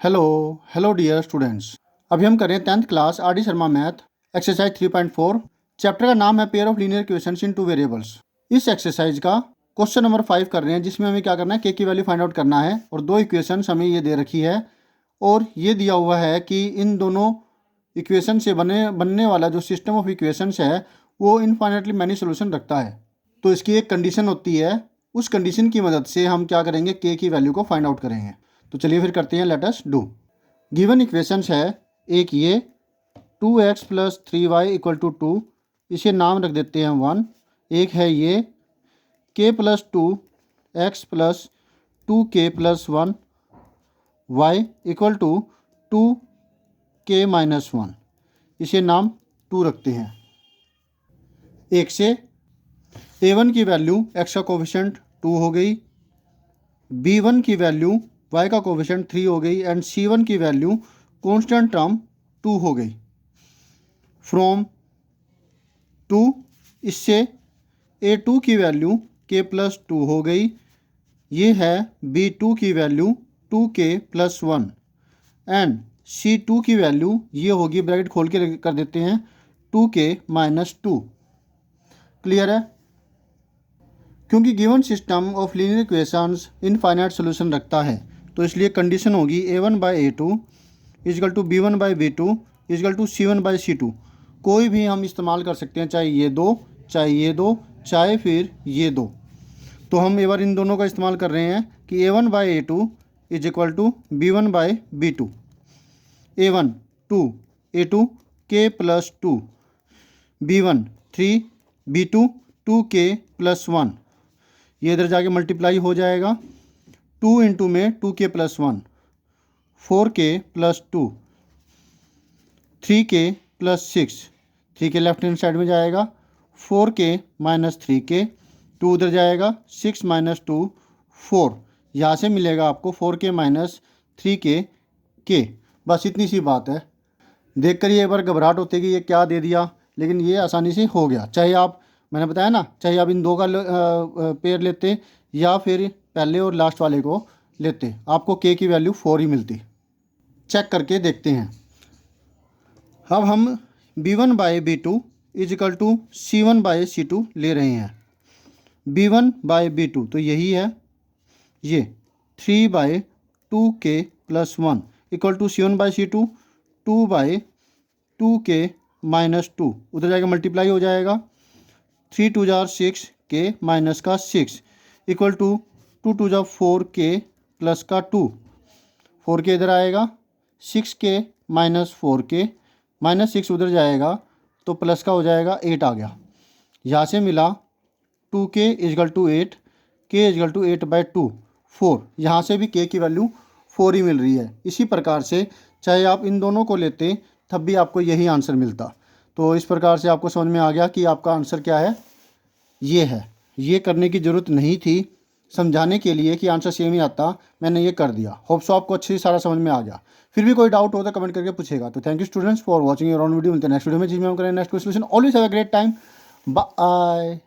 Hello hello dear students. अभी हम कर रहे हैं 10th class R D Sharma math exercise 3.4। Chapter का नाम है pair of linear equations in two variables. इस एक्सरसाइज का क्वेश्चन नंबर 5 कर रहे हैं, जिसमें हमें क्या करना है, के की वैल्यू फाइंड आउट करना है। और दो इक्वेशंस हमें ये दे रखी है और ये दिया हुआ है कि इन दोनों इक्वेशन से बनने वाला जो सिस्टम ऑफ इक्वेशंस है वो इनफाइनाइटली मैनी सोल्यूशन रखता है। तो इसकी एक कंडीशन होती है, उस कंडीशन की मदद से हम क्या करेंगे, के की वैल्यू को फाइंड आउट करेंगे। तो चलिए फिर करते हैं, let us do. Given equations है, एक ये 2x + 3y = 2, इसे नाम रख देते हैं 1। एक है ये k + 2 x + 2k + 1 y = 2k - 1, इसे नाम 2 रखते हैं। एक से a1 की वैल्यू x का कोफिशिएंट 2 हो गई, b1 की वैल्यू y का कोफिशिएंट 3 हो गई एंड c1 की वैल्यू कांस्टेंट टर्म 2 हो गई। फ्रॉम 2 इससे a2 की वैल्यू k + 2 हो गई, ये है b2 की वैल्यू 2k + 1 एंड c2 की वैल्यू ये होगी, ब्रैकेट खोल के कर देते हैं, 2k - 2। क्लियर है? क्योंकि given system of linear equations infinite solution रखता है, तो इसलिए कंडीशन होगी a1/a2 = b1/b2 = c1/c2। कोई भी हम इस्तेमाल कर सकते हैं, चाहे ये दो, चाहे ये दो, चाहे फिर ये दो। तो हम एक बार इन दोनों का इस्तेमाल कर रहे हैं कि a1/a2 = b1/b2। a1 2, a2 k + 2, b1 3, b2 2k + 1। ये इधर जाके मल्टीप्लाई हो जाएगा, 2 इंटू में 2k + 1, 4k + 2, 3k + 6, 3k left hand side में जाएगा, 4k - 3k, 2 उधर जाएगा, 6 - 2 4, यहाँ से मिलेगा आपको 4k - 3k k। बस इतनी सी बात है। देख कर ये एक बार घबराहट होती है कि ये क्या दे दिया, लेकिन ये आसानी से हो गया। चाहे आप, मैंने बताया ना, चाहे आप इन दो का पेयर लेते या फिर पहले और लास्ट वाले को लेते, आपको के की वैल्यू 4 ही मिलती। चेक करके देखते हैं। अब हम b1/b2 = c1/c2 ले रहे हैं। b1/b2 तो यही है, ये 3/2k + 1 = c1/c2, 2/2k - 2 उधर जाएगा मल्टीप्लाई हो जाएगा, 3 2 जार 6 k माइनस का 6 = 2 2 जार 4k प्लस का 2, 4k इधर आएगा, 6k - 4k -6 उधर जाएगा तो प्लस का हो जाएगा 8 आ गया। यहाँ से मिला 2k = 8, k = 8/2 4, यहाँ से भी k की वैल्यू 4 ही मिल रही है। इसी प्रकार से चाहे आप इन दोनों को लेते तब भी आपको यही आंसर मिलता। तो इस प्रकार से आपको समझ में आ गया कि आपका आंसर क्या है, ये है। ये करने की ज़रूरत नहीं थी, समझाने के लिए कि आंसर सेम ही आता, मैंने ये कर दिया। होप सो आपको अच्छी सारा समझ में आ गया। फिर भी कोई डाउट हो तो कमेंट करके पूछेगा। तो thank you students for watching your on video. मिलते हैं नेक्स्ट वीडियो में, जिसमें हम करें next question. Always have a great time. Bye.